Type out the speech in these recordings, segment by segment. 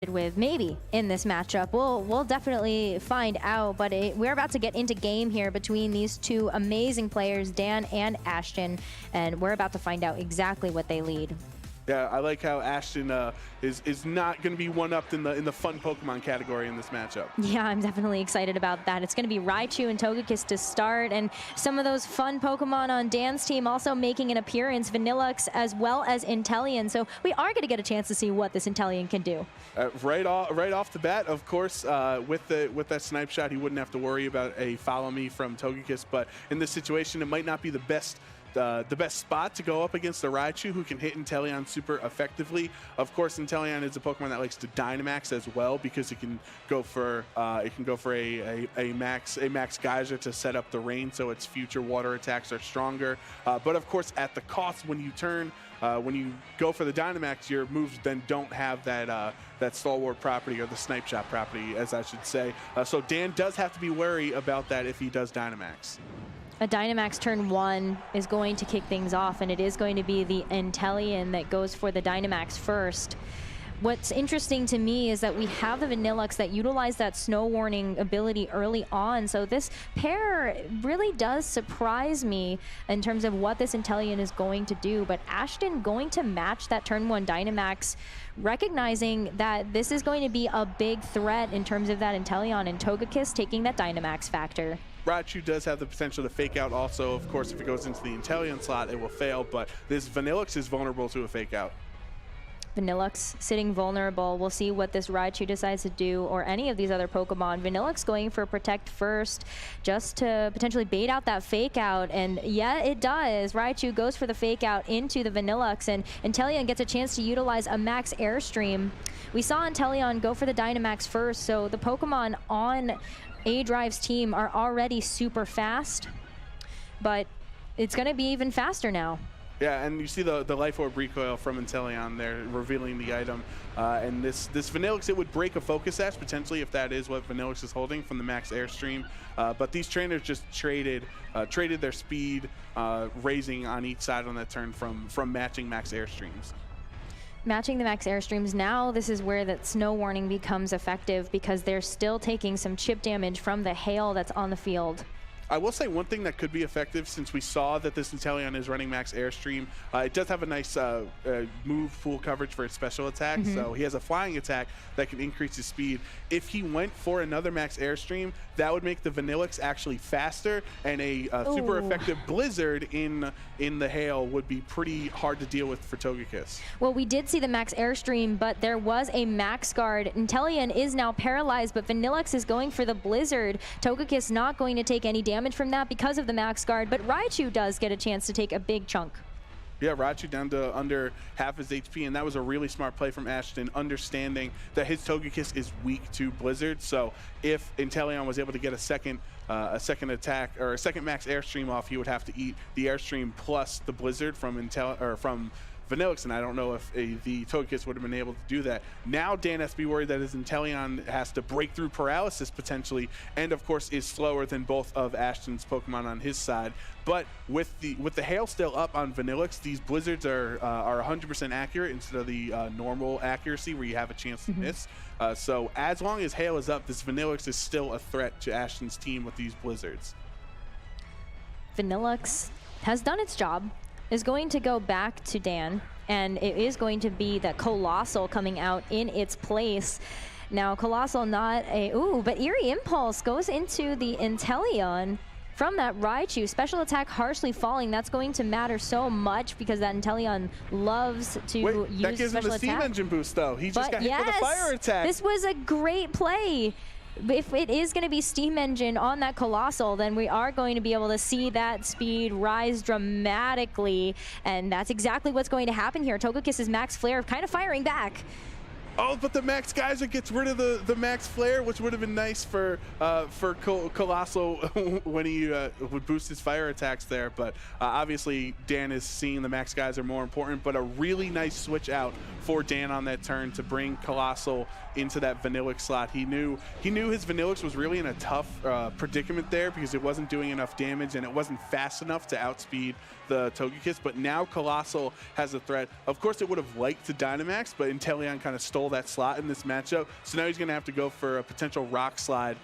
with maybe in this matchup. We'll definitely find out, but we're about to get into game here between these two amazing players, Dan and Ashton, and we're about to find out exactly what they lead. Yeah, I like how Ashton is not going to be one-upped in the fun Pokemon category in this matchup. Yeah, I'm definitely excited about that. It's going to be Raichu and Togekiss to start, and some of those fun Pokemon on Dan's team also making an appearance, Vanillux as well as Inteleon. So we are going to get a chance to see what this Inteleon can do. Right off the bat, of course, with that snipe shot, he wouldn't have to worry about a follow me from Togekiss, but in this situation, it might not be the best spot to go up against the Raichu, who can hit Inteleon super effectively. Of course, Inteleon is a Pokemon that likes to Dynamax as well, because it can go for a max Geyser to set up the rain, so its future water attacks are stronger. But of course, at the cost when you go for the Dynamax, your moves then don't have that stalwart property, or the snipe shot property, as I should say. So Dan does have to be wary about that if he does Dynamax. A Dynamax turn 1 is going to kick things off, and it is going to be the Inteleon that goes for the Dynamax first. What's interesting to me is that we have the Vanillux that utilize that Snow Warning ability early on, so this pair really does surprise me in terms of what this Inteleon is going to do, but Ashton going to match that turn 1 Dynamax, recognizing that this is going to be a big threat in terms of that Inteleon, and Togekiss taking that Dynamax factor. Raichu does have the potential to fake out also. Of course, if it goes into the Inteleon slot, it will fail, but this Vanillux is vulnerable to a fake out. Vanillux sitting vulnerable. We'll see what this Raichu decides to do, or any of these other Pokemon. Vanillux going for Protect first, just to potentially bait out that fake out, and yeah, it does. Raichu goes for the fake out into the Vanillux, and Inteleon gets a chance to utilize a max Airstream. We saw Inteleon go for the Dynamax first, so the Pokemon on Adrive's team are already super fast, but it's going to be even faster now. Yeah, and you see the Life Orb recoil from Inteleon there, revealing the item. And this Vanillux, it would break a Focus Sash, potentially, if that is what Vanillux is holding from the Max Airstream. But these trainers just traded their speed, raising on each side on that turn from matching Max Airstreams. Matching the max Airstreams now, this is where that Snow Warning becomes effective, because they're still taking some chip damage from the hail that's on the field. I will say one thing that could be effective, since we saw that this Inteleon is running max Airstream, it does have a nice move pool coverage for its special attack, so he has a flying attack that can increase his speed. If he went for another max Airstream, that would make the Vanillux actually faster, and a super effective Blizzard in the hail would be pretty hard to deal with for Togekiss. Well, we did see the max Airstream, but there was a max guard. Inteleon is now paralyzed, but Vanillux is going for the Blizzard. Togekiss not going to take any damage from that because of the max guard, but Raichu does get a chance to take a big chunk. Yeah, Raichu down to under half his HP, and that was a really smart play from Ashton, understanding that his Togekiss is weak to Blizzard. So if Inteleon was able to get a second attack, or a second max Airstream off, he would have to eat the Airstream plus the Blizzard from Vanillux, and I don't know if the Togekiss would have been able to do that. Now Dan has to be worried that his Inteleon has to break through paralysis potentially, and of course is slower than both of Ashton's Pokemon on his side. But with the hail still up on Vanillux, these Blizzards are 100% accurate instead of the normal accuracy where you have a chance to miss. So as long as hail is up, this Vanillux is still a threat to Ashton's team with these Blizzards. Vanillux has done its job, is going to go back to Dan, and it is going to be the Colossal coming out in its place. Now, Colossal not a... Ooh, but Eerie Impulse goes into the Inteleon from that Raichu. Special attack harshly falling. That's going to matter so much, because that Inteleon loves to use special attack. That gives him the Steam Engine boost, though. He just got hit with a fire attack. This was a great play. If it is going to be Steam Engine on that Colossal, then we are going to be able to see that speed rise dramatically, and that's exactly what's going to happen here. Togekiss's Max Flare kind of firing back. Oh, but the Max Geyser gets rid of the Max Flare, which would have been nice for Colossal when he would boost his fire attacks there. But obviously, Dan is seeing the Max Geyser more important. But a really nice switch out for Dan on that turn to bring Colossal into that Vanillux slot. He knew his Vanillux was really in a tough predicament there, because it wasn't doing enough damage and it wasn't fast enough to outspeed the Togekiss. But now Colossal has a threat. Of course, it would have liked to Dynamax, but Inteleon kind of stole stole that slot in this matchup. So now he's going to have to go for a potential rock slide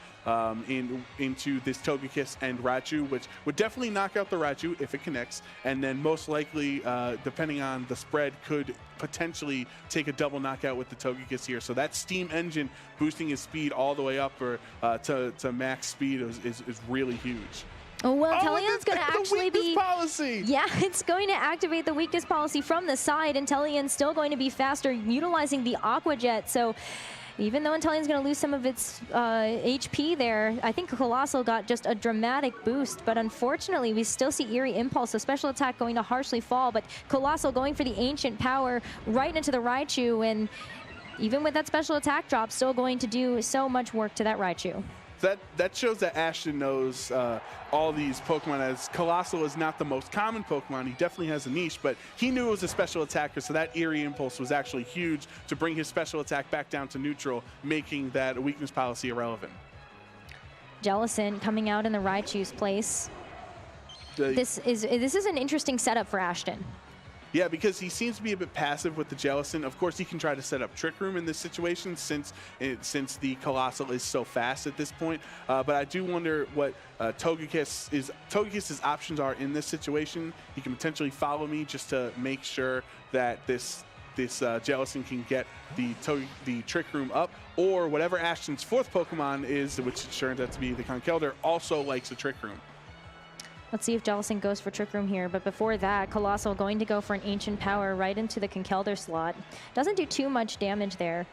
into this Togekiss and Raichu, which would definitely knock out the Raichu if it connects, and then most likely, depending on the spread, could potentially take a double knockout with the Togekiss here. So that steam engine boosting his speed all the way up or to max speed is really huge. Oh, well, Intellion's going to actually be... policy. Yeah, it's going to activate the weakness policy from the side. Intellion's still going to be faster, utilizing the Aqua Jet. So even though Intellion's going to lose some of its HP there, I think Colossal got just a dramatic boost. But unfortunately, we still see Eerie Impulse, a special attack going to harshly fall. But Colossal going for the Ancient Power right into the Raichu. And even with that special attack drop, still going to do so much work to that Raichu. That shows that Ashton knows all these Pokemon, as Colossal is not the most common Pokemon. He definitely has a niche, but he knew it was a special attacker, so that Eerie Impulse was actually huge to bring his special attack back down to neutral, making that weakness policy irrelevant. Jellicent coming out in the Raichu's place. This is an interesting setup for Ashton. Yeah, because he seems to be a bit passive with the Jellicent. Of course, he can try to set up Trick Room in this situation since the Colossal is so fast at this point. But I do wonder what Togekiss's options are in this situation. He can potentially follow me just to make sure that this Jellicent can get the Trick Room up, or whatever Ashton's fourth Pokemon is, which turns out to be the Conkeldurr, also likes the Trick Room. Let's see if Jellicent goes for Trick Room here, but before that, Colossal going to go for an Ancient Power right into the Conkeldurr slot. Doesn't do too much damage there,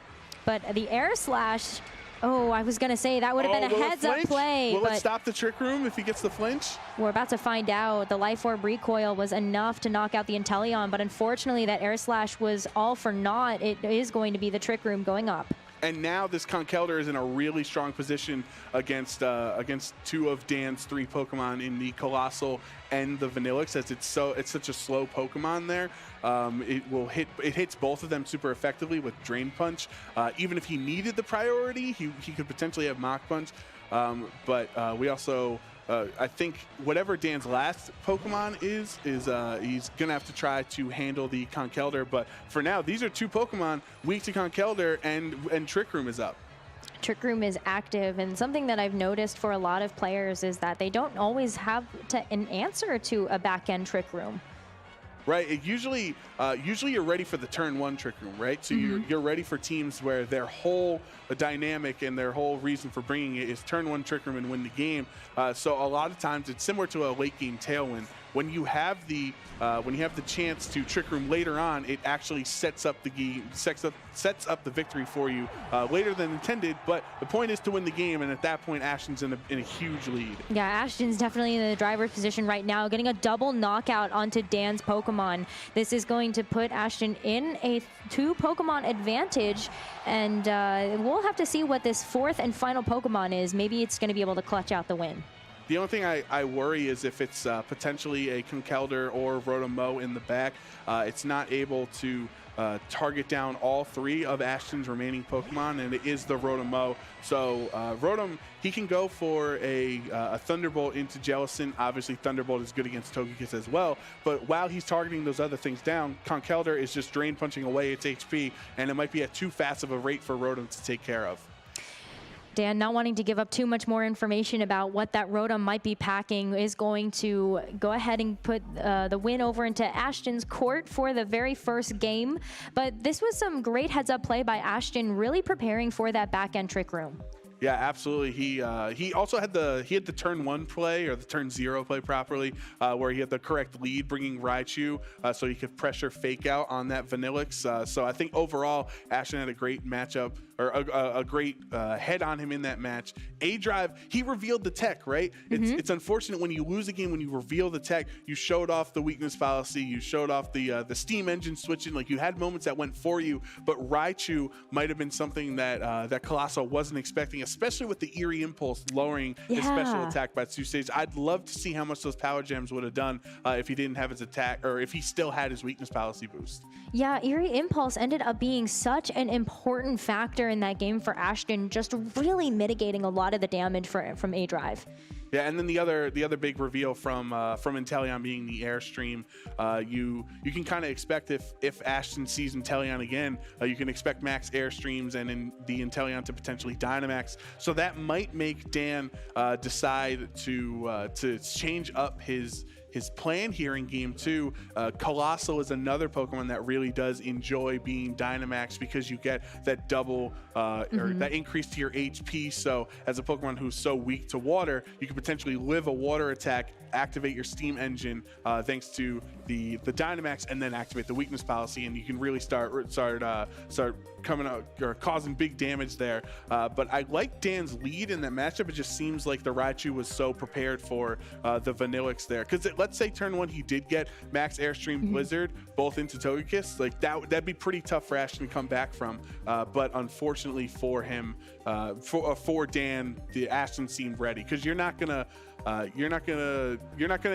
but the Air Slash, oh, I was going to say that would have been a heads-up play. Will it stop the Trick Room if he gets the flinch? We're about to find out. The Life Orb recoil was enough to knock out the Inteleon, but unfortunately that Air Slash was all for naught. It is going to be the Trick Room going up. And now this Conkeldurr is in a really strong position against two of Dan's three Pokemon in the Colossal and the Vanillix, as it's such a slow Pokemon there. It hits both of them super effectively with Drain Punch. Even if he needed the priority, he could potentially have Mach Punch. But we also I think whatever Dan's last Pokemon is he's going to have to try to handle the Conkeldurr. But for now, these are two Pokemon weak to Conkeldurr, and Trick Room is up. Trick Room is active, and something that I've noticed for a lot of players is that they don't always have an answer to a back-end Trick Room. Right. Usually you're ready for the turn one Trick Room, right? So you're ready for teams where their whole dynamic and their whole reason for bringing it is turn one Trick Room and win the game. So a lot of times it's similar to a late game Tailwind. When you have the chance to Trick Room later on, it actually sets up the game, sets up the victory for you later than intended. But the point is to win the game, and at that point, Ashton's in a huge lead. Yeah, Ashton's definitely in the driver's position right now, getting a double knockout onto Dan's Pokemon. This is going to put Ashton in a 2 Pokemon advantage, and we'll have to see what this fourth and final Pokemon is. Maybe it's going to be able to clutch out the win. The only thing I worry is if it's potentially a Conkeldurr or Rotom in the back, it's not able to target down all 3 of Ashton's remaining Pokemon, and it is the Rotom. So Rotom, he can go for a Thunderbolt into Jellicent. Obviously, Thunderbolt is good against Togekiss as well, but while he's targeting those other things down, Conkeldurr is just drain punching away its HP, and it might be at too fast of a rate for Rotom to take care of. Dan, not wanting to give up too much more information about what that Rotom might be packing, is going to go ahead and put the win over into Ashton's court for the very first game. But this was some great heads-up play by Ashton, really preparing for that back-end Trick Room. Yeah, absolutely. He also had the turn 1 play, or the turn 0 play properly, where he had the correct lead, bringing Raichu, so he could pressure Fake Out on that Vanillix. So I think overall, Ashton had a great matchup, or a great head on him in that match. Adrive, he revealed the tech, right? It's unfortunate when you lose a game when you reveal the tech. You showed off the weakness fallacy. You showed off the steam engine switching. Like, you had moments that went for you, but Raichu might have been something that Colossal wasn't expecting, especially with the Eerie Impulse lowering his special attack by 2 stages. I'd love to see how much those power gems would have done if he didn't have his attack, or if he still had his weakness fallacy boost. Yeah, Eerie Impulse ended up being such an important factor in that game for Ashton, just really mitigating a lot of the damage from Adrive. Yeah, and then the other big reveal from Inteleon being the Airstream, you can kind of expect if Ashton sees Inteleon again, you can expect max Airstreams and in the Inteleon to potentially Dynamax. So that might make Dan decide to change up his plan here in Game 2. Colossal is another Pokemon that really does enjoy being Dynamax because you get that double or that increase to your HP. So as a Pokemon who's so weak to water, you can potentially live a water attack, activate your Steam Engine thanks to the Dynamax, and then activate the weakness policy, and you can really start coming out or causing big damage there. But I like Dan's lead in that matchup. It just seems like the Raichu was so prepared for the Vanillix there, because let's say turn 1 he did get max Airstream Blizzard both into Togekiss, like that'd be pretty tough for Ashton to come back from. But unfortunately for him, for Dan, the Ashton seemed ready, because you're not gonna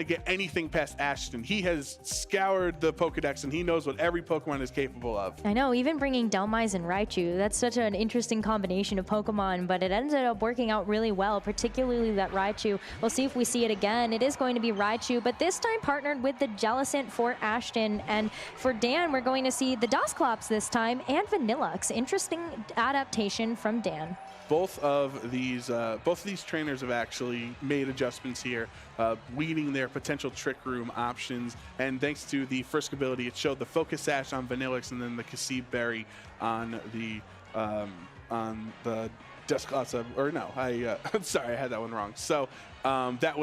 get anything past Ashton. He has scoured the Pokedex and he knows what every Pokemon is capable of. I know, even bringing Dhelmise and Raichu, that's such an interesting combination of Pokemon, but it ended up working out really well, particularly that Raichu. We'll see if we see it again. It is going to be Raichu, but this time partnered with the Jellicent for Ashton. And for Dan, we're going to see the Dusclops this time and Vanillux. Interesting adaptation from Dan. Both of these trainers have actually made adjustments here, weeding their potential Trick Room options. And thanks to the Frisk ability, it showed the Focus Sash on Vanillix and then the Kasib Berry on the Dusclops. Or no, I'm sorry, I had that one wrong. So that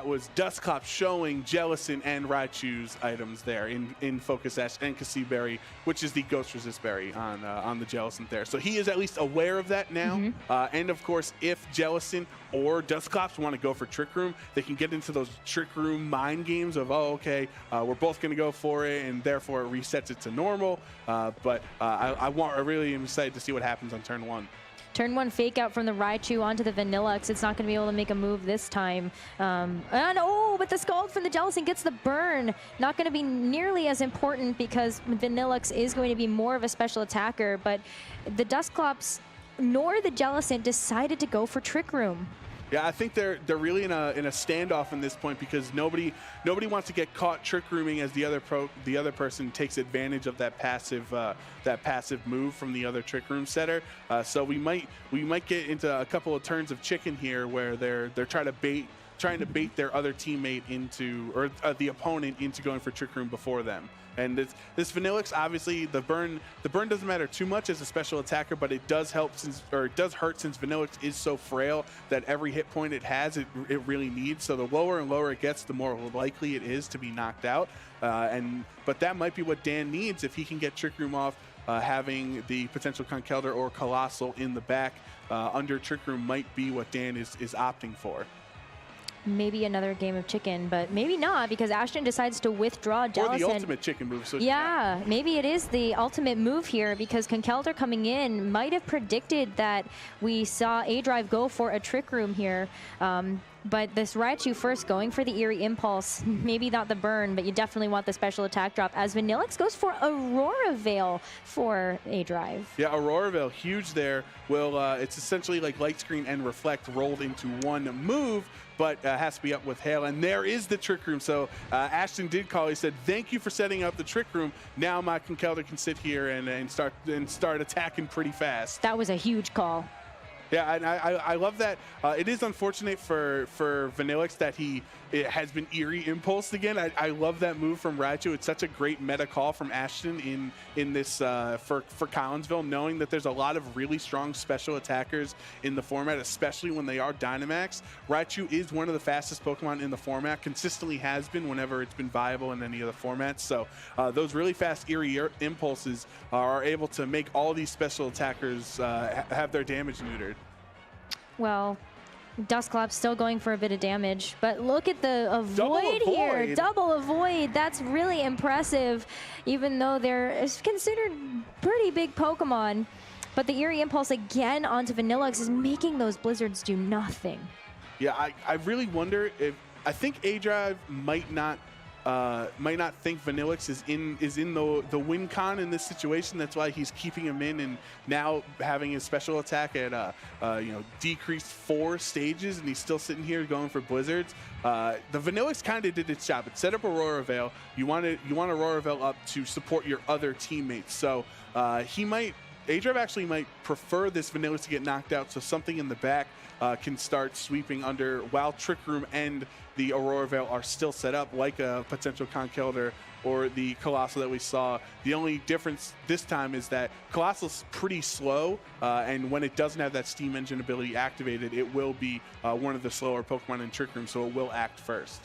was Dusclops showing Jellicent and Raichu's items there in Focus Sash and Kasib Berry, which is the Ghost Resist Berry on the Jellicent there. So he is at least aware of that now. And of course, if Jellicent or Dusclops want to go for Trick Room, they can get into those Trick Room mind games of, oh, okay, we're both going to go for it, and therefore it resets it to normal. But I really am excited to see what happens on turn 1. Turn 1 fake out from the Raichu onto the Vanillux. It's not going to be able to make a move this time. But the Scald from the Jellicent gets the burn. Not going to be nearly as important because Vanillux is going to be more of a special attacker, but the Dusclops nor the Jellicent decided to go for Trick Room. Yeah, I think they're really in a standoff in this point, because nobody wants to get caught Trick Rooming as the other person takes advantage of that passive move from the other Trick Room setter. So we might get into a couple of turns of chicken here where they're trying to bait their other teammate into, or the opponent into, going for Trick Room before them. And this Vanillix, obviously, the burn doesn't matter too much as a special attacker, but it does help it does hurt since Vanillix is so frail that every hit point it has, it really needs. So the lower and lower it gets, the more likely it is to be knocked out. But that might be what Dan needs if he can get Trick Room off. Having the potential Conkeldurr or Colossal in the back under Trick Room might be what Dan is opting for. Maybe another game of chicken, but maybe not, because Ashton decides to withdraw Jellicent. Or the ultimate chicken move. So yeah, maybe it is the ultimate move here, because Conkeldurr coming in might have predicted that we saw Adrive go for a Trick Room here. But this Raichu first going for the Eerie Impulse, maybe not the burn, but you definitely want the special attack drop, as Vanillix goes for Aurora Veil for Adrive. Yeah, Aurora Veil, huge there. It's essentially like Light Screen and Reflect rolled into one move, but has to be up with Hail. And there is the Trick Room. So Ashton did call. He said, thank you for setting up the Trick Room. Now my Conkeldurr can sit here and start attacking pretty fast. That was a huge call. Yeah, and I love that. It is unfortunate for Vanillix that it has been Eerie Impulsed again. I love that move from Raichu. It's such a great meta call from Ashton in this for Collinsville, knowing that there's a lot of really strong special attackers in the format, especially when they are Dynamax. Raichu is one of the fastest Pokemon in the format, consistently has been whenever it's been viable in any of the formats. So those really fast Eerie Impulses are able to make all these special attackers have their damage neutered. Well, Dusclops still going for a bit of damage, but look at the avoid here. Double avoid. That's really impressive, even though they're considered pretty big Pokemon. But the Eerie Impulse again onto Vanillux is making those Blizzards do nothing. Yeah, I really wonder if, I think Adrive might not think Vanillix is in the win con in this situation. That's why he's keeping him in, and now having his special attack at decreased 4 stages, and he's still sitting here going for blizzards. The Vanillix kind of did its job. It set up Aurora Veil. You want Aurora Veil up to support your other teammates. So Adrive actually might prefer this Vanillix to get knocked out, so something in the back can start sweeping under while Trick Room and the Aurora Veil are still set up, like a potential Conkeldurr or the Colossal that we saw. The only difference this time is that Colossal's pretty slow, and when it doesn't have that Steam Engine ability activated, it will be one of the slower Pokemon in Trick Room, so it will act first.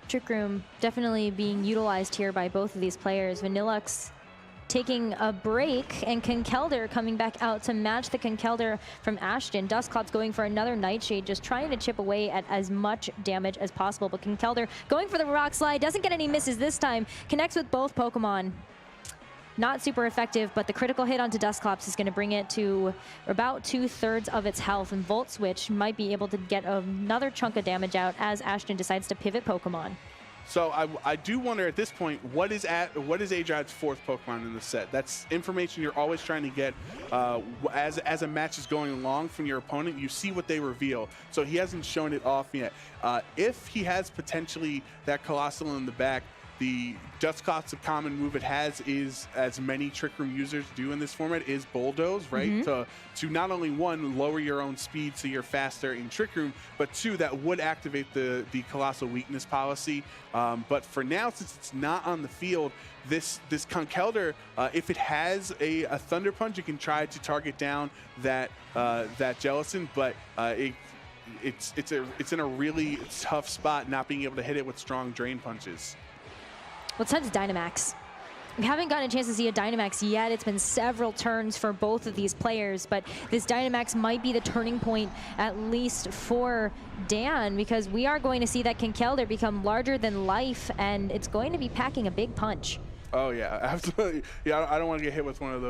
Trick Room definitely being utilized here by both of these players. Vanillux taking a break, and Conkeldurr coming back out to match the Conkeldurr from Ashton. Dusclops going for another Nightshade, just trying to chip away at as much damage as possible. But Conkeldurr going for the Rock Slide, doesn't get any misses this time, connects with both Pokemon. Not super effective, but the critical hit onto Dusclops is going to bring it to about 2/3 of its health, and Volt Switch might be able to get another chunk of damage out as Ashton decides to pivot Pokemon. So I do wonder at this point, what is Adrive's 4th Pokemon in the set? That's information you're always trying to get as a match is going along from your opponent. You see what they reveal. So he hasn't shown it off yet. If he has potentially that Colossal in the back, the Dusclops, a common move it has is, as many Trick Room users do in this format, is Bulldoze, right? To not only, 1, lower your own speed so you're faster in Trick Room, but 2, that would activate the Colossal weakness policy. But for now, since it's not on the field, this Conkeldurr, if it has a Thunder Punch, it can try to target down that Jellicent, but it's in a really tough spot, not being able to hit it with strong Drain Punches. Well, it's time to Dynamax. We haven't gotten a chance to see a Dynamax yet. It's been several turns for both of these players, but this Dynamax might be the turning point, at least for Dan, because we are going to see that Conkeldurr become larger than life, and it's going to be packing a big punch. Oh yeah, absolutely. Yeah, I don't want to get hit with one of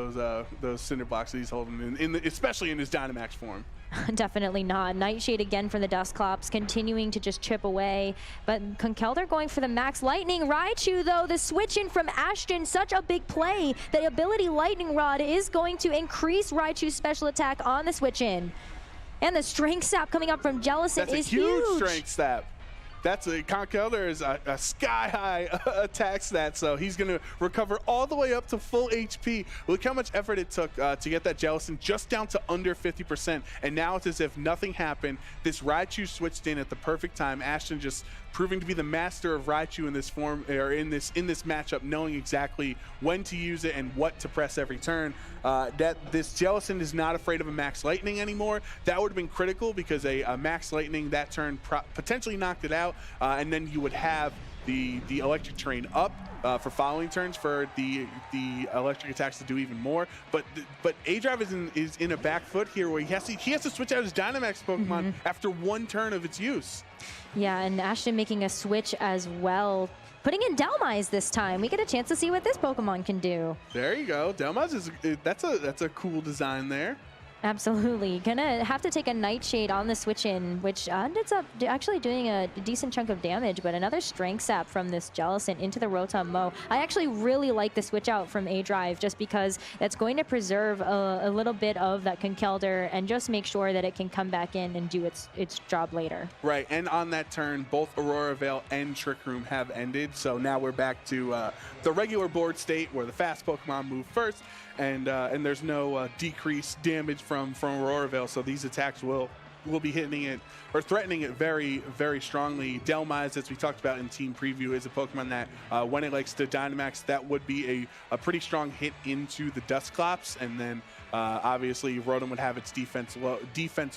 those Cinder Blocks that he's holding, especially in his Dynamax form. Definitely not. Nightshade again for the Dusclops, continuing to just chip away. But Conkeldurr going for the Max Lightning. Raichu, though, the switch in from Ashton, such a big play. The ability Lightning Rod is going to increase Raichu's special attack on the switch in. And the Strength Sap coming up from Jellicent is huge. That's a huge Strength Sap. Conkeldurr is a sky-high attack stat, so he's going to recover all the way up to full HP. Look how much effort it took to get that Jellicent just down to under 50%, and now it's as if nothing happened. This Raichu switched in at the perfect time. Ashton just proving to be the master of Raichu in this form, or in this matchup, knowing exactly when to use it and what to press every turn. This Jellicent is not afraid of a Max Lightning anymore. That would have been critical, because a Max Lightning that turn potentially knocked it out, and then you would have the Electric Terrain up for following turns for the electric attacks to do even more. But Adrive is in a back foot here, where he has to switch out his Dynamax Pokemon after 1 turn of its use. Yeah, and Ashton making a switch as well, putting in Dhelmise this time. We get a chance to see what this Pokemon can do. There you go. Dhelmise that's a cool design there. Absolutely. Gonna have to take a Nightshade on the switch in, which ends up actually doing a decent chunk of damage, but another Strength Sap from this Jellicent into the Rotom Mow. I actually really like the switch out from Adrive, just because that's going to preserve a little bit of that Conkeldurr and just make sure that it can come back in and do its job later. Right, and on that turn, both Aurora Veil and Trick Room have ended, so now we're back to the regular board state where the fast Pokemon move first, and there's no decreased damage from Aurora Veil, so these attacks will be hitting it or threatening it very, very strongly. Dhelmise, as we talked about in Team Preview, is a Pokemon that when it likes to Dynamax, that would be a pretty strong hit into the Dusclops, and then obviously Rotom would have its defense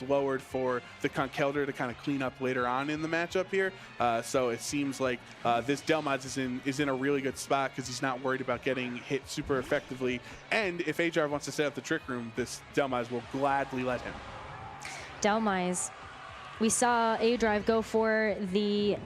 lowered for the Conkeldurr to kind of clean up later on in the matchup here. So it seems like this Dhelmise is in a really good spot, because he's not worried about getting hit super effectively. And if Adrive wants to set up the Trick Room, this Dhelmise will gladly let him. Dhelmise. We saw Adrive go for the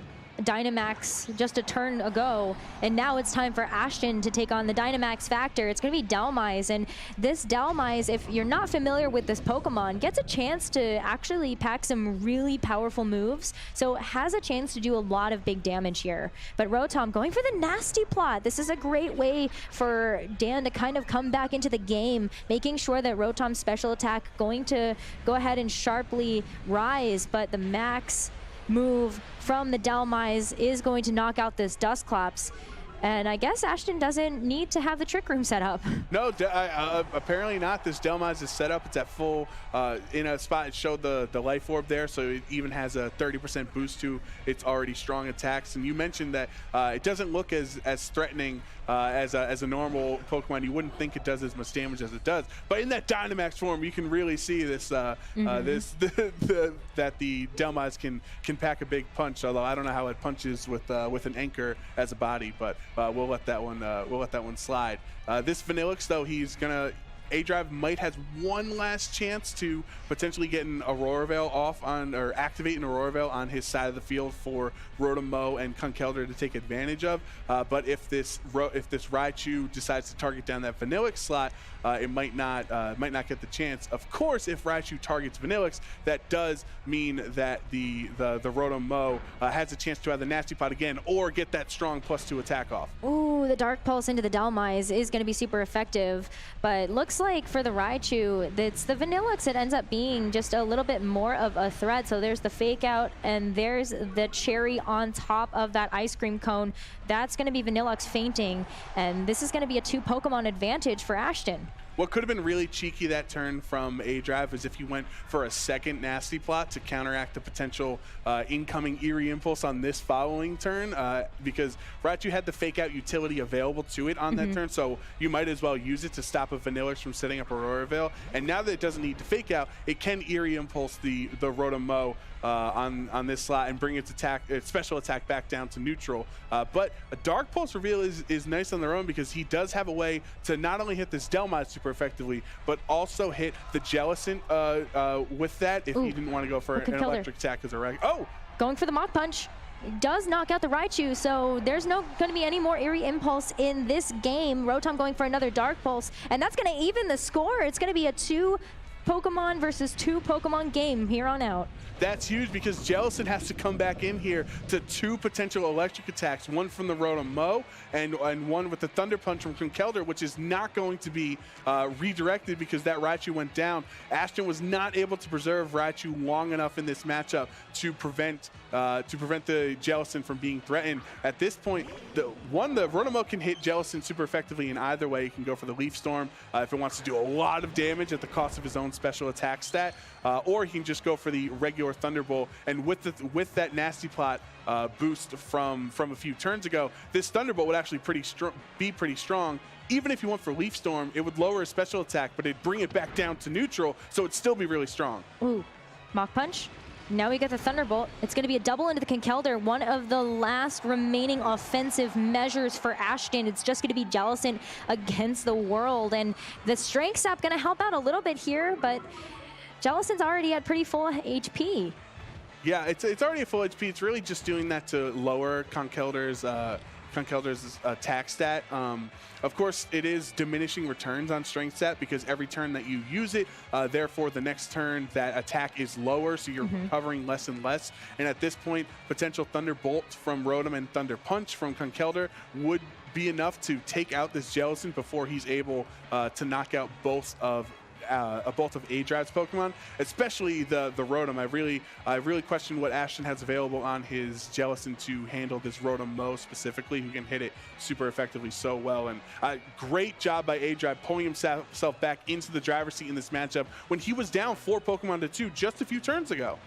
Dynamax just a turn ago, and now it's time for Ashton to take on the Dynamax Factor. It's going to be Dhelmise, and this Dhelmise, if you're not familiar with this Pokemon, gets a chance to actually pack some really powerful moves, so has a chance to do a lot of big damage here. But Rotom going for the Nasty Plot. This is a great way for Dan to kind of come back into the game, making sure that Rotom's special attack going to go ahead and sharply rise, but the max move from the Dhelmise is going to knock out this Dusclops. And I guess Ashton doesn't need to have the Trick Room set up. No, apparently not. This Dhelmise is set up. It's at full, in a spot. It showed the Life Orb there, so it even has a 30% boost to its already strong attacks. And you mentioned that it doesn't look as threatening as a normal Pokemon. You wouldn't think it does as much damage as it does. But in that Dynamax form, you can really see this, that the Dhelmise can pack a big punch. Although I don't know how it punches with an anchor as a body, but we'll let that one slide. This Vanillix, though, he's gonna. Adrive might has one last chance to potentially get an Aurora Veil off on, or activate an Aurora Veil on his side of the field for Rotom and Conkeldurr to take advantage of. But if this Raichu decides to target down that Vanillix slot, it might not get the chance. Of course, if Raichu targets Vanillix, that does mean that the Rotom has a chance to have the Nasty Pot again or get that strong +2 attack off. Ooh, the Dark Pulse into the Dhelmise is going to be super effective, but looks like for the Raichu, it's the Vanillix that ends up being just a little bit more of a threat. So there's the Fake Out, and there's the cherry on top of that ice cream cone. That's going to be Vanillix fainting, and this is going to be a 2 Pokemon advantage for Ashton. What could have been really cheeky that turn from Adrive is if you went for a second Nasty Plot to counteract the potential incoming Eerie Impulse on this following turn, because Raichu had the Fake Out utility available to it on that turn, so you might as well use it to stop a Vanillix from setting up Aurora Veil. And now that it doesn't need to Fake Out, it can Eerie Impulse the Rotom on this slot and bring its special attack back down to neutral. But a Dark Pulse reveal is nice on their own, because he does have a way to not only hit this Dhelmise super effectively, but also hit the Jellicent with that if he didn't want to go for an electric attack as a regular. Oh! Going for the Mach Punch. Does knock out the Raichu, so there's no going to be any more Eerie Impulse in this game. Rotom going for another Dark Pulse, and that's going to even the score. It's going to be a 2 Pokemon versus 2 Pokemon game here on out. That's huge, because Jellicent has to come back in here to 2 potential electric attacks, one from the Rotom and one with the Thunder Punch from Conkeldurr, which is not going to be redirected because that Raichu went down. Ashton was not able to preserve Raichu long enough in this matchup to prevent the Jellicent from being threatened. At this point, the Rotom can hit Jellicent super effectively in either way. He can go for the Leaf Storm if it wants to do a lot of damage at the cost of his own special attack stat, or he can just go for the regular Thunderbolt. And with that Nasty Plot boost from a few turns ago, this Thunderbolt would actually be pretty strong. Even if you went for Leaf Storm, it would lower his special attack, but it'd bring it back down to neutral, so it'd still be really strong. Ooh, Mach Punch. Now we get the Thunderbolt. It's going to be a double into the Conkeldurr, one of the last remaining offensive measures for Ashton. It's just going to be Jellicent against the world, and the Strength Sap going to help out a little bit here, but Jellicent's already at pretty full HP. Yeah, it's already at full HP. It's really just doing that to lower Conkeldurr's attack stat. Of course, it is diminishing returns on Strength Stat, because every turn that you use it, therefore the next turn that attack is lower, so you're recovering less and less. And at this point, potential Thunderbolt from Rotom and Thunder Punch from Conkeldurr would be enough to take out this Jellicent before he's able to knock out both of Adrive's Pokemon, especially the Rotom. I really question what Ashton has available on his Jellicent to handle this Rotom specifically, who can hit it super effectively so well. And great job by Adrive pulling himself back into the driver's seat in this matchup when he was down 4 Pokemon to 2 just a few turns ago.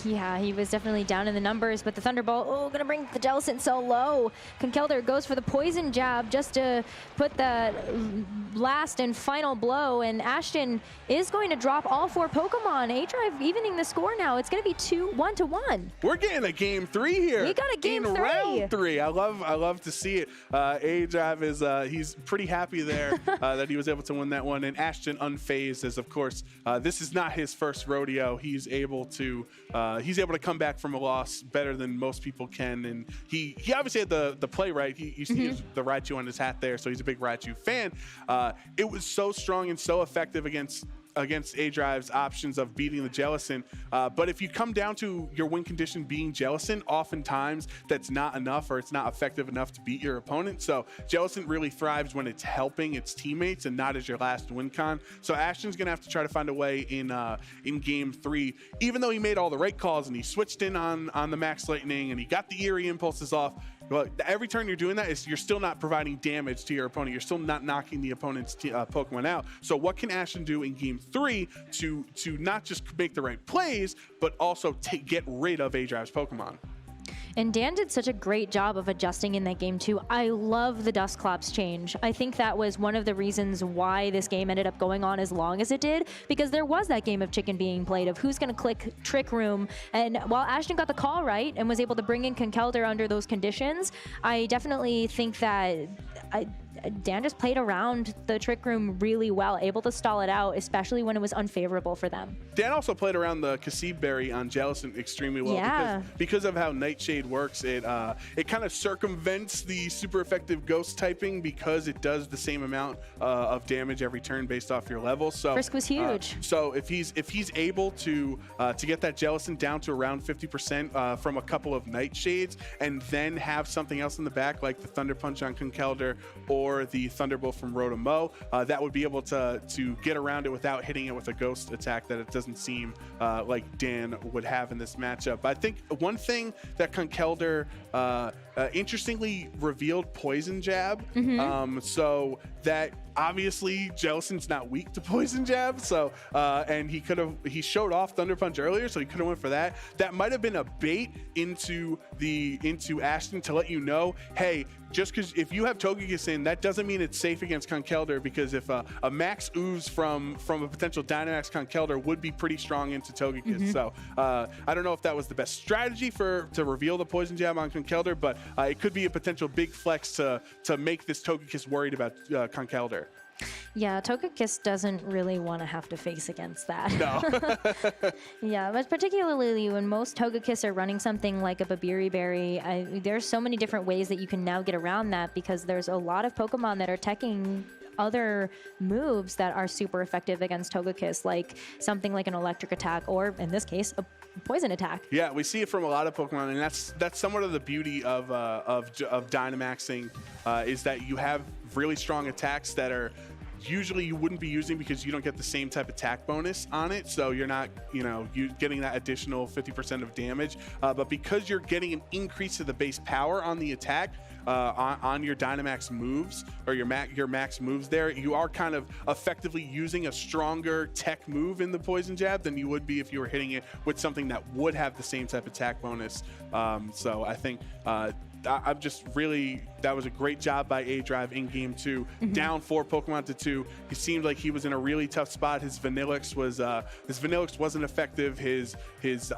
Yeah, he was definitely down in the numbers, but the Thunderbolt, gonna bring the Jellicent so low. Conkeldurr goes for the Poison Jab just to put the last and final blow, and Ashton is going to drop all 4 Pokemon. Adrive evening the score now. It's gonna be 1-1. We're getting a game 3 here. We got a game 3. Round 3. I love to see it. Adrive is he's pretty happy there that he was able to win that one, and Ashton unfazed, as of course this is not his first rodeo. He's able to he's able to come back from a loss better than most people can. And he obviously had the play right. He see the Raichu on his hat there, so he's a big Raichu fan. It was so strong and so effective against Adrive's options of beating the Jellicent. But if you come down to your win condition being Jellicent, oftentimes that's not enough, or it's not effective enough to beat your opponent. So Jellicent really thrives when it's helping its teammates and not as your last win con. So Ashton's gonna have to try to find a way in game 3, even though he made all the right calls and he switched in on the Max Lightning and he got the Eerie impulses off. Well, every turn you're doing that, you're still not providing damage to your opponent. You're still not knocking the opponent's Pokemon out. So what can Ashton do in game 3 to not just make the right plays, but also get rid of Adrive's Pokemon? And Dan did such a great job of adjusting in that game too. I love the Dusclops change. I think that was one of the reasons why this game ended up going on as long as it did, because there was that game of chicken being played of who's going to click Trick Room. And while Ashton got the call right and was able to bring in Conkeldurr under those conditions, I definitely think that Dan just played around the Trick Room really well, able to stall it out, especially when it was unfavorable for them. Dan also played around the Kasib Berry on Jellicent extremely well, because of how Nightshade works. It kind of circumvents the super effective Ghost typing because it does the same amount of damage every turn based off your level. So Frisk was huge. So if he's able to get that Jellicent down to around 50% from a couple of Nightshades, and then have something else in the back like the Thunder Punch on Conkeldurr or the Thunderbolt from Rotomo, that would be able to get around it without hitting it with a Ghost attack that it doesn't seem like Dan would have in this matchup. I think one thing that Conkeldurr interestingly revealed Poison Jab, so that obviously Jellicent's not weak to Poison Jab, so and he showed off Thunder Punch earlier, so he could have went for that. That might have been a bait into Ashton to let you know, hey, just because if you have Togekiss in, that doesn't mean it's safe against Conkeldurr, because if a Max Ooze from a potential Dynamax Conkeldurr would be pretty strong into Togekiss. So I don't know if that was the best strategy to reveal the Poison Jab on Conkeldurr, but it could be a potential big flex to make this Togekiss worried about Conkeldurr. Yeah, Togekiss doesn't really want to have to face against that. No. Yeah, but particularly when most Togekiss are running something like a Babiri Berry, there's so many different ways that you can now get around that, because there's a lot of Pokemon that are teching other moves that are super effective against Togekiss, like something like an electric attack, or in this case, a poison attack. Yeah, we see it from a lot of Pokemon, and that's somewhat of the beauty of Dynamaxing, is that you have really strong attacks that are usually you wouldn't be using because you don't get the same type of attack bonus on it, so you're not, you getting that additional 50% of damage. But because you're getting an increase to the base power on the attack, on your Dynamax moves, or your max moves there, you are kind of effectively using a stronger tech move in the Poison Jab than you would be if you were hitting it with something that would have the same type of attack bonus. So I think I'm just really, that was a great job by Adrive in game 2. Down 4 Pokemon to 2. He seemed like he was in a really tough spot. His Vanillix wasn't effective. His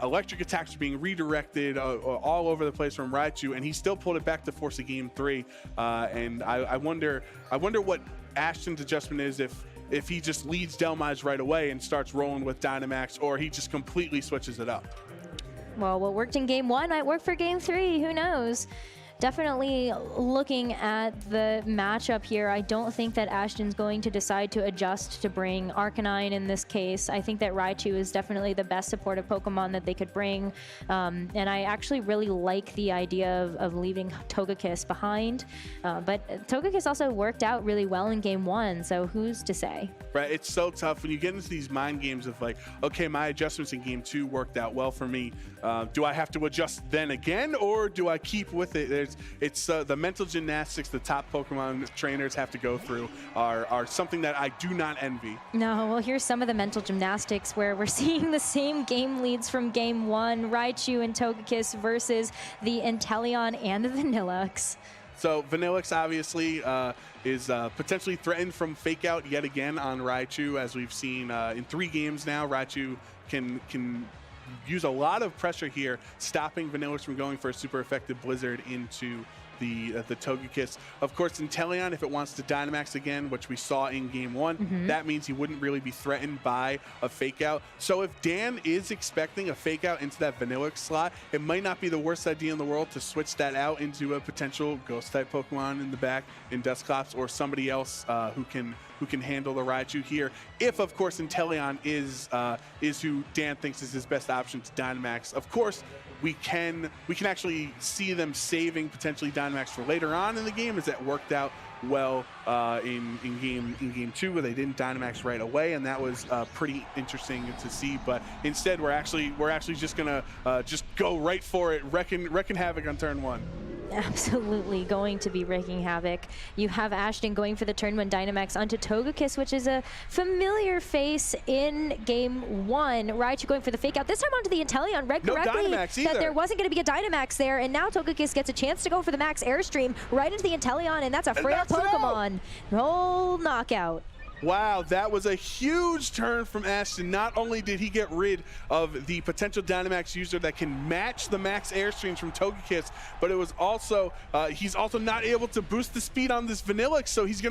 electric attacks were being redirected all over the place from Raichu, and he still pulled it back to force a game 3. And I wonder what Ashton's adjustment is, if he just leads Delmise right away and starts rolling with Dynamax, or he just completely switches it up. Well, what worked in game 1 might work for game 3. Who knows? Definitely looking at the matchup here, I don't think that Ashton's going to decide to adjust to bring Arcanine in this case. I think that Raichu is definitely the best supportive Pokemon that they could bring. And I actually really like the idea of leaving Togekiss behind. But Togekiss also worked out really well in game 1, so who's to say? Right, it's so tough when you get into these mind games of like, okay, my adjustments in game 2 worked out well for me. Do I have to adjust then again, or do I keep with it? It's the mental gymnastics the top Pokemon trainers have to go through are something that I do not envy. No, well, here's some of the mental gymnastics where we're seeing the same game leads from game 1, Raichu and Togekiss versus the Inteleon and the Vanillix. So Vanillix obviously is potentially threatened from Fake Out yet again on Raichu, as we've seen in 3 games now. Raichu can use a lot of pressure here, stopping Vanillix from going for a super effective Blizzard into the Togekiss. Of course, Inteleon, if it wants to Dynamax again, which we saw in Game 1, that means he wouldn't really be threatened by a Fake Out. So if Dan is expecting a Fake Out into that Vanillish slot, it might not be the worst idea in the world to switch that out into a potential Ghost-type Pokemon in the back in Dusclops, or somebody else who can handle the Raichu here. If, of course, Inteleon is who Dan thinks is his best option to Dynamax. Of course, we can actually see them saving potentially Dynamax for later on in the game, as that worked out well in game 2, where they didn't Dynamax right away, and that was pretty interesting to see. But instead, we're actually just gonna just go right for it, wrecking havoc on turn 1. Absolutely going to be wreaking havoc. You have Ashton going for the turn 1 Dynamax onto Togekiss, which is a familiar face in Game 1. Raichu going for the Fake Out, this time onto the Inteleon. Read correctly that there wasn't going to be a Dynamax there, and now Togekiss gets a chance to go for the Max Airstream right into the Inteleon, and that's a frail Pokemon. Roll knockout. Wow, that was a huge turn from Ashton. Not only did he get rid of the potential Dynamax user that can match the Max Airstreams from Togekiss, but it was also he's also not able to boost the speed on this Vanillish, so he's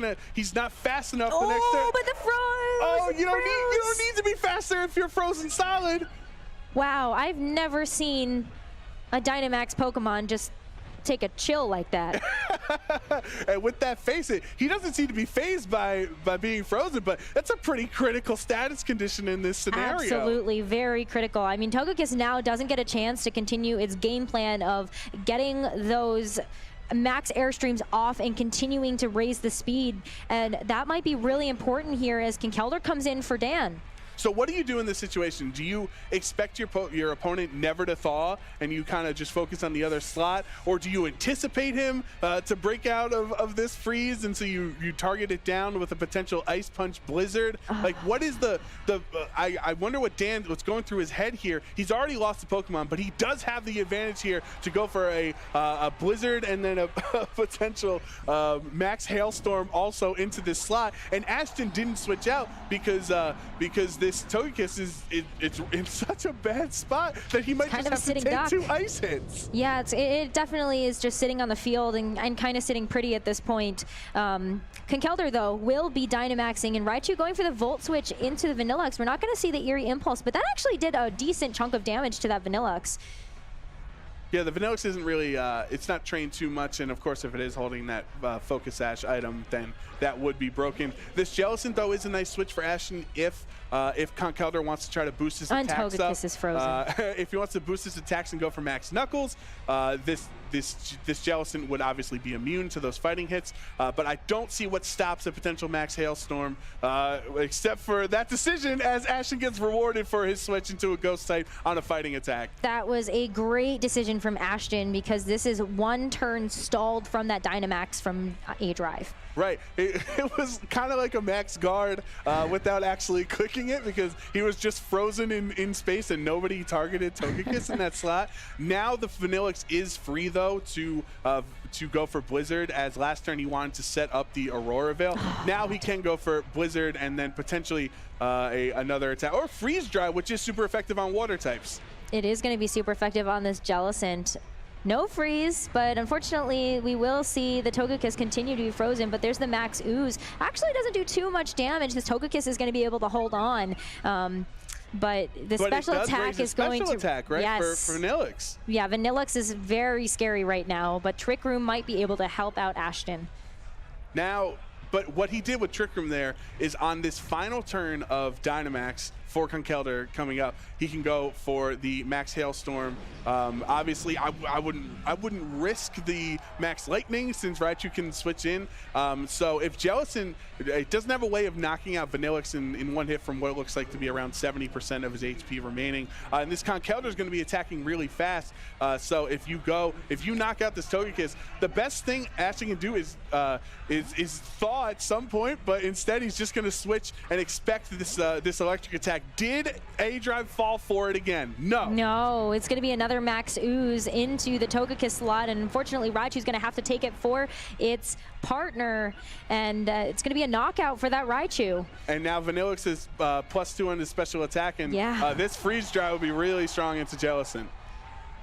not fast enough the next turn. Oh, but the froze! Oh, you don't need to be faster if you're frozen solid. Wow, I've never seen a Dynamax Pokemon just take a chill like that. And with that face, he doesn't seem to be phased by being frozen, but that's a pretty critical status condition in this scenario. Absolutely, very critical. I mean, Togekiss now doesn't get a chance to continue its game plan of getting those Max Airstreams off and continuing to raise the speed, and that might be really important here as Conkeldurr comes in for Dan. So what do you do in this situation? Do you expect your opponent never to thaw and you kind of just focus on the other slot? Or do you anticipate him to break out of this freeze, and so you target it down with a potential Ice Punch Blizzard? Like, what is I wonder what's going through his head here. He's already lost the Pokemon, but he does have the advantage here to go for a Blizzard and then a potential Max Hailstorm also into this slot. And Ashton didn't switch out because this Togekiss is in such a bad spot that he might just have to take 2 ice hits. Yeah, it definitely is just sitting on the field and kind of sitting pretty at this point. Conkeldurr, though, will be Dynamaxing, and Raichu going for the Volt Switch into the Vanillish. We're not going to see the Eerie Impulse, but that actually did a decent chunk of damage to that Vanillish. Yeah, the Vanillish isn't really, it's not trained too much, and of course if it is holding that Focus Sash item, then that would be broken. This Jellicent, though, is a nice switch for Ashton if Conkeldurr wants to try to boost his attacks up. Togekiss is frozen. If he wants to boost his attacks and go for Max Knuckles, this Jellicent would obviously be immune to those fighting hits, but I don't see what stops a potential Max Hailstorm, except for that decision, as Ashton gets rewarded for his switch into a Ghost type on a fighting attack. That was a great decision from Ashton, because this is 1 turn stalled from that Dynamax from Adrive. Right. It was kind of like a Max Guard without actually clicking it, because he was just frozen in space and nobody targeted Togekiss in that slot. Now the Vanillish is free, though, to go for Blizzard, as last turn he wanted to set up the Aurora Veil. Now he can go for Blizzard and then potentially another attack, or Freeze Dry, which is super effective on water types. It is going to be super effective on this Jellicent. No freeze, but unfortunately we will see the Togekiss continue to be frozen, but there's the Max Ooze. Actually doesn't do too much damage. This Togekiss is going to be able to hold on. But the special attack is going to... Special attack, right? Yes. For Vanillish. Yeah, Vanillish is very scary right now, but Trick Room might be able to help out Ashton. Now, but what he did with Trick Room there is on this final turn of Dynamax for Conkeldurr coming up, he can go for the Max Hailstorm. Obviously, I wouldn't risk the Max Lightning, since Raichu can switch in. So if Jellicent, it doesn't have a way of knocking out Vanillish in 1 hit from what it looks like to be around 70% of his HP remaining. And this Conkeldurr is going to be attacking really fast. So if you knock out this Togekiss, the best thing Ashton can do is thaw at some point, but instead he's just going to switch and expect this electric attack. Did Adrive fall for it again? No. No, it's going to be another Max Ooze into the Togekiss slot, and unfortunately Raichu's going to have to take it for its partner, and it's going to be a knockout for that Raichu. And now Vanillish is +2 on his special attack, and this Freeze Dry will be really strong into Jellicent.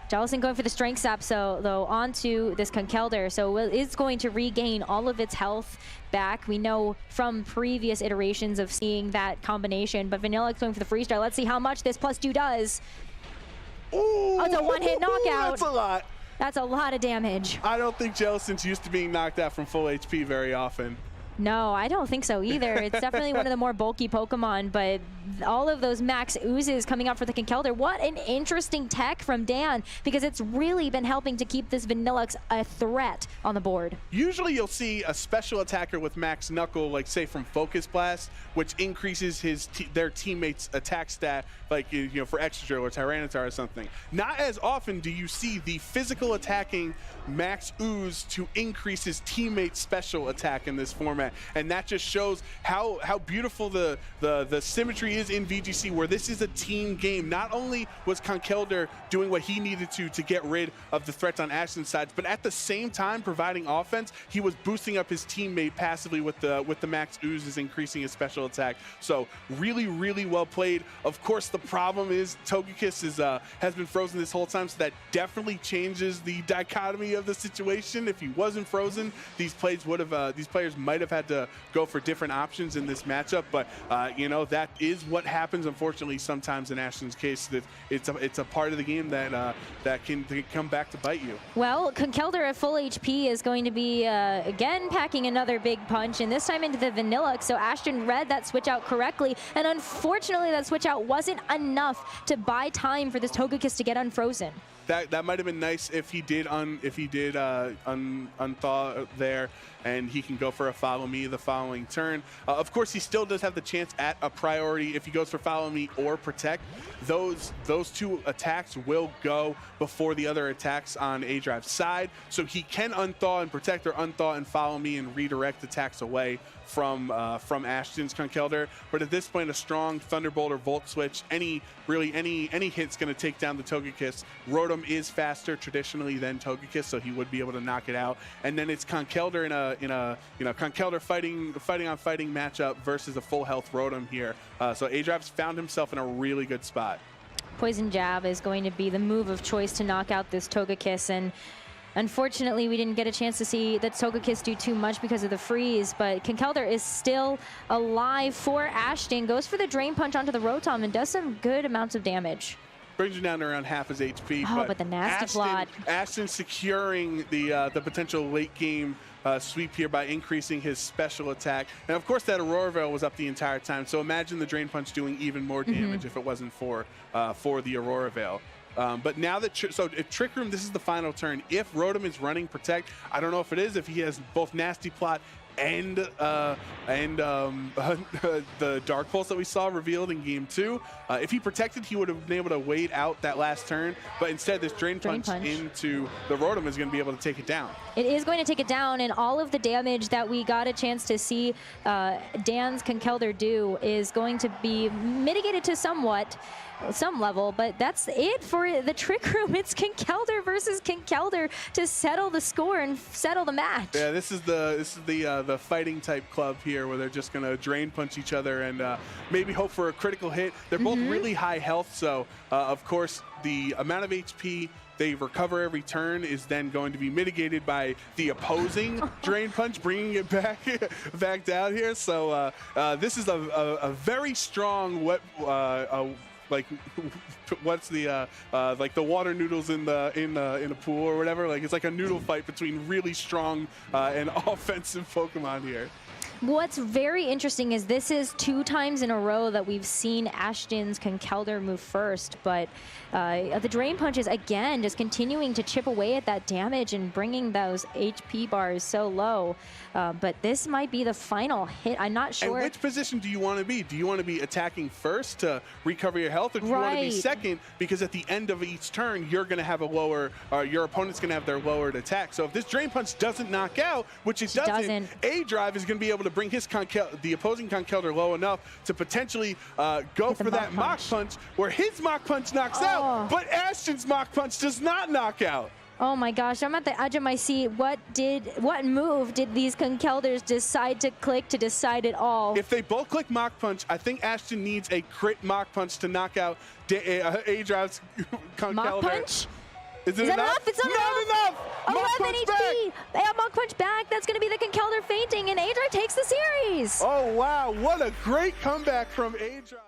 Jellison going for the strength sap, so though onto this Conkeldurr, so it's going to regain all of its health back. We know from previous iterations of seeing that combination, but Vanillix going for the freeze dry. Let's see how much this +2 does. Ooh, oh, it's a one-hit knockout. That's a lot. That's a lot of damage. I don't think Jellison's used to being knocked out from full HP very often. No, I don't think so either. It's definitely one of the more bulky Pokemon, but all of those max oozes coming out for the Conkeldurr. What an interesting tech from Dan, because it's really been helping to keep this Vanillix a threat on the board. Usually you'll see a special attacker with max knuckle, like say from Focus Blast, which increases their teammates' attack stat, like for Extra or Tyranitar or something. Not as often do you see the physical attacking max ooze to increase his teammate's special attack in this format, and that just shows how beautiful the symmetry is in VGC, where this is a team game. Not only was Conkeldurr doing what he needed to get rid of the threats on Ashton's side, but at the same time providing offense, he was boosting up his teammate passively with the max oozes, increasing his special attack. So really well played. Of course, the problem is Togekiss has been frozen this whole time, so that definitely changes the dichotomy of the situation. If he wasn't frozen, these players might have had to go for different options in this matchup. But that is what happens, unfortunately, sometimes in Ashton's case. That it's a part of the game that can come back to bite you. Well, Conkeldurr at full HP is going to be again packing another big punch, and this time into the Vanillix. So Ashton read that switch out correctly, and unfortunately that switch out wasn't enough to buy time for this Togekiss to get unfrozen. That might have been nice if he did unthaw there, and he can go for a Follow Me the following turn. Of course, he still does have the chance at a priority if he goes for Follow Me or Protect. Those two attacks will go before the other attacks on Adrive's side, so he can unthaw and Protect, or unthaw and Follow Me and redirect attacks away from Ashton's Conkeldurr. But at this point, a strong Thunderbolt or Volt Switch, any hit's going to take down the Togekiss. Rotom is faster traditionally than Togekiss, so he would be able to knock it out. And then it's Conkeldurr in a Conkeldurr fighting matchup versus a full health Rotom here. So Adrive's found himself in a really good spot. Poison Jab is going to be the move of choice to knock out this Togekiss, and unfortunately, we didn't get a chance to see that Togekiss do too much because of the freeze, but Conkeldurr is still alive for Ashton. Goes for the Drain Punch onto the Rotom and does some good amounts of damage. Brings him down to around half his HP. Oh, but the nasty plot. Ashton securing the potential late game sweep here by increasing his special attack. And of course, that Aurora Veil was up the entire time. So imagine the Drain Punch doing even more damage if it wasn't for the Aurora Veil. But now that, so if Trick Room, this is the final turn. If Rotom is running Protect, I don't know if it is, if he has both Nasty Plot and the Dark Pulse that we saw revealed in Game 2. If he protected, he would have been able to wait out that last turn, but instead this Drain Punch into the Rotom is going to be able to take it down. It is going to take it down, and all of the damage that we got a chance to see Dan's Conkeldurr do is going to be mitigated to some level, but that's it for the Trick Room. It's Conkeldurr versus Conkeldurr to settle the score and settle the match. Yeah, this is the fighting type club here, where they're just gonna Drain Punch each other and maybe hope for a critical hit. They're both really high health, so of course the amount of HP they recover every turn is then going to be mitigated by the opposing Drain Punch, bringing it back down here. So this is a very strong like what's the like the water noodles in a pool or whatever. Like it's like a noodle fight between really strong and offensive Pokemon here. What's very interesting is this is 2 times in a row that we've seen Ashton's Conkeldurr move first, but the Drain Punch is again just continuing to chip away at that damage and bringing those HP bars so low. But this might be the final hit. I'm not sure. And which position do you want to be? Do you want to be attacking first to recover your health, or do you want to be second because at the end of each turn you're going to have a lower, your opponent's going to have their lowered attack. So if this Drain Punch doesn't knock out, which it doesn't, Adrive is going to be able to bring his the opposing Conkeldurr low enough to potentially go for that Mach Punch, where his Mach Punch knocks out, but Ashton's Mach Punch does not knock out. Oh my gosh, I'm at the edge of my seat. What move did these Conkeldurrs decide to click to decide it all? If they both click Mach Punch, I think Ashton needs a crit Mach Punch to knock out Adrive's Conkeldurr. Mach Punch? Is it that enough? It's not enough! 11 HP! Yeah, Mach Punch back. That's going to be the Conkeldurr fainting, and Adrive takes the series. Oh, wow. What a great comeback from Adrive.